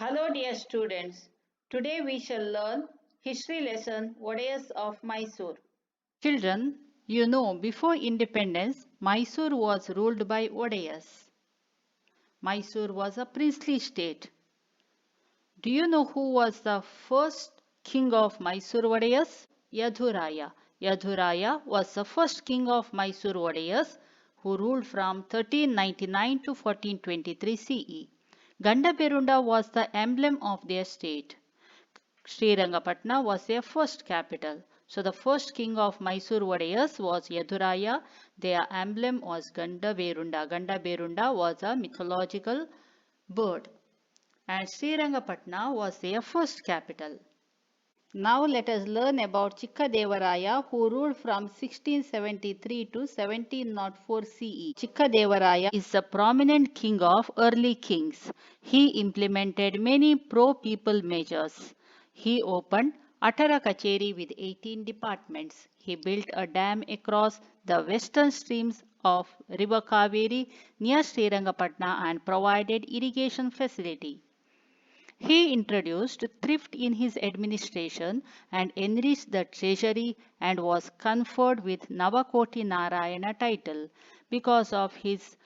Hello dear students. Today we shall learn history lesson Odayas of Mysore. Children, you know before independence Mysore was ruled by Odayas. Mysore was a princely state. Do you know who was the first king of Mysore Odayas? Yadhuraya. Yadhuraya was the first king of Mysore Odayas who ruled from 1399 to 1423 CE. Gandaberunda was the emblem of their state. Srirangapatna was their first capital. So the first king of Mysore Vodayas was Yaduraya. Their emblem was Gandaberunda. Gandaberunda was a mythological bird. And Srirangapatna was their first capital. Now let us learn about Chikkadevaraya who ruled from 1673 to 1704 CE. Chikkadevaraya is a prominent king of early kings. He implemented many pro-people measures. He opened Atara Kacheri with 18 departments. He built a dam across the western streams of River Kaveri near Srirangapatna and provided irrigation facility. He introduced thrift in his administration and enriched the treasury and was conferred with Navakoti Narayana title. Because of his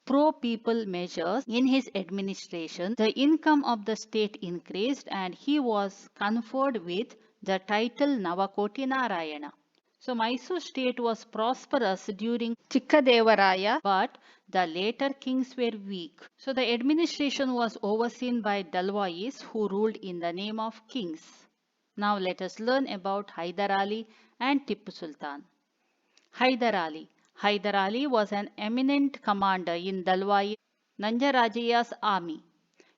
pro-people measures in his administration, the income of the state increased and he was conferred with the title Navakoti Narayana. So Mysore state was prosperous during Chikkadevaraya, but the later kings were weak. So the administration was overseen by Dalwais who ruled in the name of kings. Now let us learn about Hyder Ali and Tipu Sultan. Hyder Ali. Hyder Ali was an eminent commander in Dalwai Nanjarajaya's army.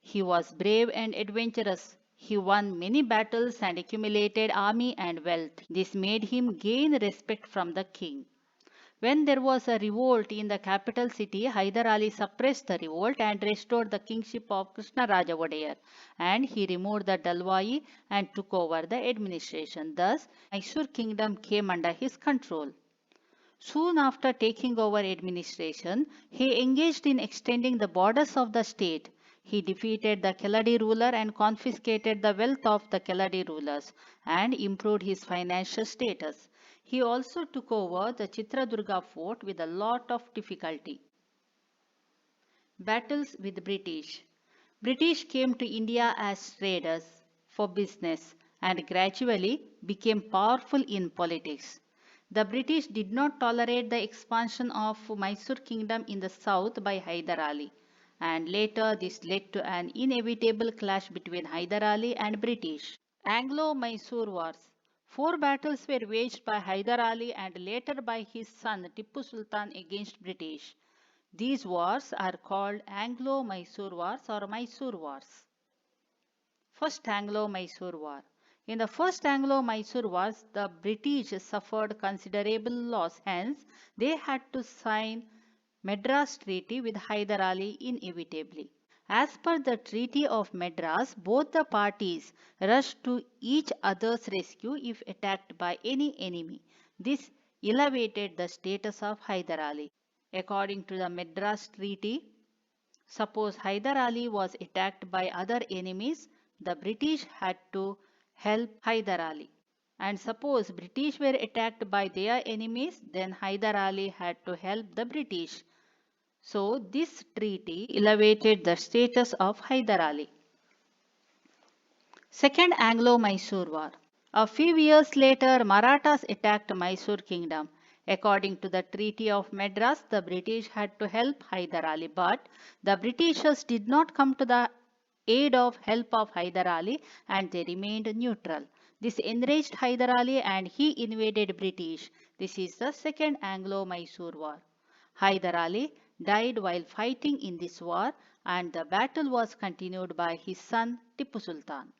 He was brave and adventurous. He won many battles and accumulated army and wealth. This made him gain respect from the king. When there was a revolt in the capital city, Hyder Ali suppressed the revolt and restored the kingship of Krishnaraja Vodayar, and he removed the Dalwai and took over the administration. Thus, Mysore kingdom came under his control. Soon after taking over administration, he engaged in extending the borders of the state. He defeated the Keladi ruler and confiscated the wealth of the Keladi rulers and improved his financial status. He also took over the Chitradurga fort with a lot of difficulty. Battles with British. British came to India as traders for business and gradually became powerful in politics. The British did not tolerate the expansion of Mysore kingdom in the south by Hyder Ali, and later this led to an inevitable clash between Hyder Ali and British. Anglo-Mysore Wars. Four battles were waged by Hyder Ali and later by his son Tippu Sultan against British. These wars are called Anglo-Mysore Wars or Mysore Wars. First Anglo-Mysore War. In the First Anglo-Mysore Wars, the British suffered considerable loss, hence they had to sign Madras Treaty with Hyder Ali inevitably. As per the Treaty of Madras, both the parties rushed to each other's rescue if attacked by any enemy. This elevated the status of Hyder Ali. According to the Madras Treaty, suppose Hyder Ali was attacked by other enemies, the British had to help Hyder Ali. And suppose British were attacked by their enemies, then Hyder Ali had to help the British. So this treaty elevated the status of Hyder Ali. Second Anglo-Mysore War. A few years later, Marathas attacked Mysore kingdom. According to the Treaty of Madras, the British had to help Hyder Ali, but the Britishers did not come to the aid of help of Hyder Ali and they remained neutral. This enraged Hyder Ali and he invaded British. This is the Second Anglo-Mysore War. Hyder Ali died while fighting in this war and the battle was continued by his son Tipu Sultan.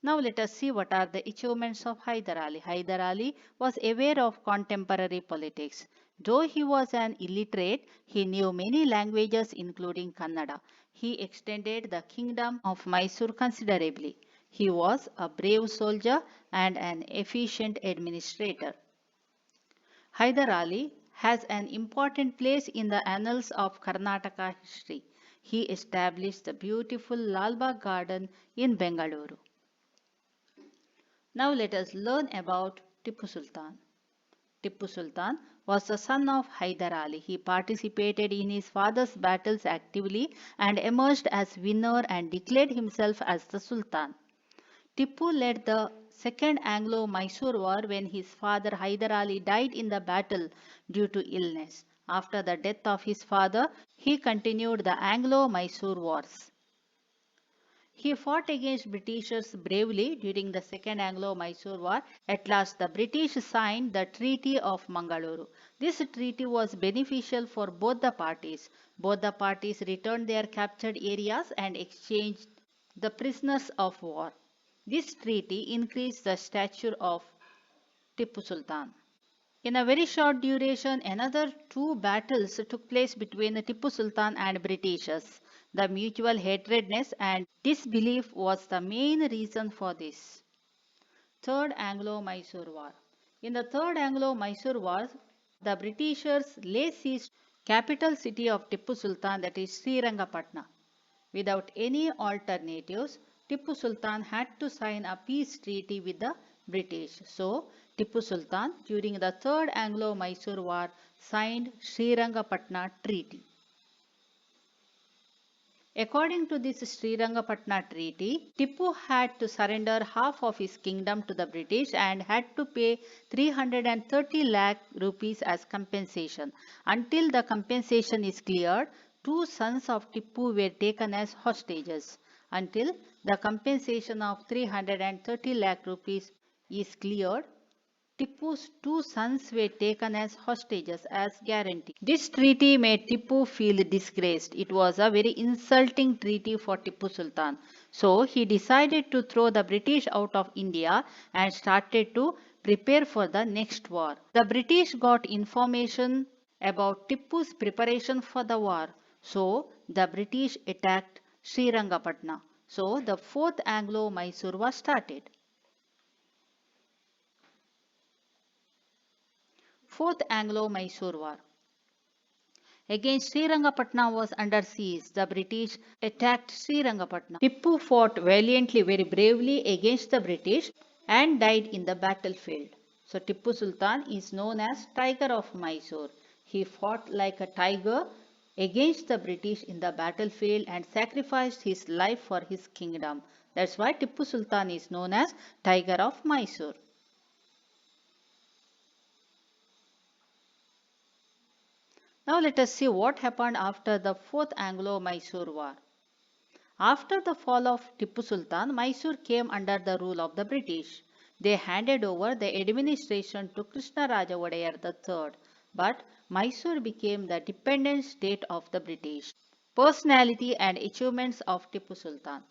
Now let us see what are the achievements of Hyder Ali. Hyder Ali was aware of contemporary politics. Though he was an illiterate, he knew many languages including Kannada. He extended the kingdom of Mysore considerably. He was a brave soldier and an efficient administrator. Hyder Ali has an important place in the annals of Karnataka history. he established the beautiful Lal Bagh Garden in Bengaluru. Now let us learn about Tipu Sultan. Tipu Sultan was the son of Hyder Ali. He participated in his father's battles actively and emerged as winner and declared himself as the Sultan. Tipu led the Second Anglo-Mysore War when his father Hyder Ali died in the battle due to illness. After the death of his father, he continued the Anglo-Mysore Wars. He fought against Britishers bravely during the Second Anglo-Mysore War. At last, the British signed the Treaty of Mangaluru. This treaty was beneficial for both the parties. Both the parties returned their captured areas and exchanged the prisoners of war. This treaty increased the stature of Tipu Sultan. In a very short duration, another two battles took place between Tipu Sultan and Britishers. The mutual hatredness and disbelief was the main reason for this. Third Anglo-Mysore War. In the Third Anglo-Mysore War, the Britishers lay siege capital city of Tipu Sultan, that is Srirangapatna. Without any alternatives, Tipu Sultan had to sign a peace treaty with the British. So, Tipu Sultan during the Third Anglo-Mysore War signed Srirangapatna Treaty. According to this Srirangapatna Treaty, Tipu had to surrender half of his kingdom to the British and had to pay 330 lakh rupees as compensation. Until the compensation is cleared, two sons of Tipu were taken as hostages. Until the compensation of 330 lakh rupees is cleared, Tipu's two sons were taken as hostages as guarantee. This treaty made Tipu feel disgraced. It was a very insulting treaty for Tipu Sultan. So he decided to throw the British out of India and started to prepare for the next war. The British got information about Tipu's preparation for the war. So the British attacked Srirangapatna. So the Fourth Anglo-Mysore was started. Fourth Anglo-Mysore War. Again, Srirangapatna was under siege. The British attacked Srirangapatna. Tipu fought valiantly, very bravely against the British and died in the battlefield. So Tipu Sultan is known as Tiger of Mysore. He fought like a tiger against the British in the battlefield and sacrificed his life for his kingdom. That's why Tipu Sultan is known as Tiger of Mysore. Now let us see what happened after the Fourth Anglo-Mysore War. After the fall of Tipu Sultan, Mysore came under the rule of the British. They handed over the administration to Krishnaraja Wodeyar III, but Mysore became the dependent state of the British. Personality and achievements of Tipu Sultan.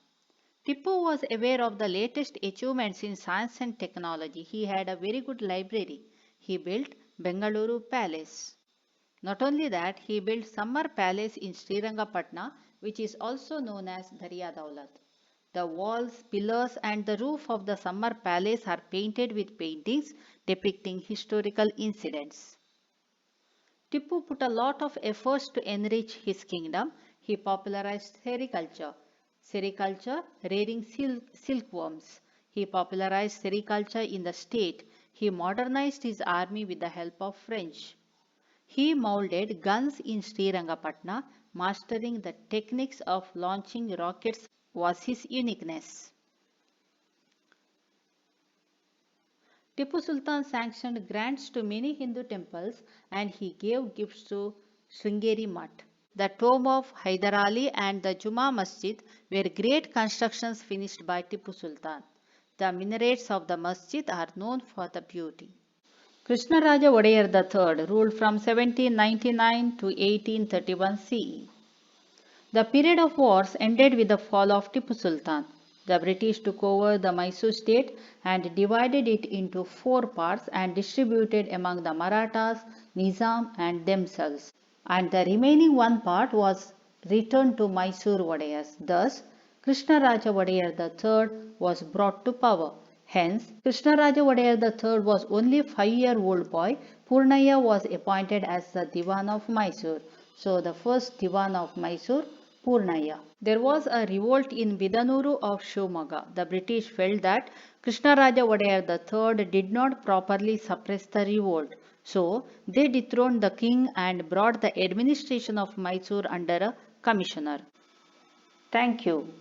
Tipu was aware of the latest achievements in science and technology. He had a very good library. He built Bengaluru Palace. Not only that, he built Summer Palace in Srirangapatna, which is also known as Darya Daulat. The walls, pillars and the roof of the Summer Palace are painted with paintings depicting historical incidents. Tipu put a lot of efforts to enrich his kingdom. He popularized sericulture. Sericulture, rearing silkworms. He popularized sericulture in the state. He modernized his army with the help of French. He molded guns in Srirangapatna. Mastering the techniques of launching rockets was his uniqueness. Tipu Sultan sanctioned grants to many Hindu temples and he gave gifts to Sringeri Mutt. The tomb of Hyder Ali and the Juma Masjid were great constructions finished by Tipu Sultan. The minarets of the masjid are known for the beauty. Krishnaraja Wodeyar III ruled from 1799 to 1831 CE. The period of wars ended with the fall of Tipu Sultan. The British took over the Mysore state and divided it into 4 parts and distributed among the Marathas, Nizam and themselves. And the remaining 1 part was returned to Mysore Wodeyars. Thus, Krishnaraja Wodeyar III was brought to power. Hence, Krishnaraja Wodeyar III was only a 5-year-old boy. Purnaya was appointed as the Diwan of Mysore. So, the first Diwan of Mysore Purnaya. There was a revolt in Bidanuru of Shivamoga. The British felt that Krishnaraja Wadayar III did not properly suppress the revolt. So, they dethroned the king and brought the administration of Mysore under a commissioner. Thank you.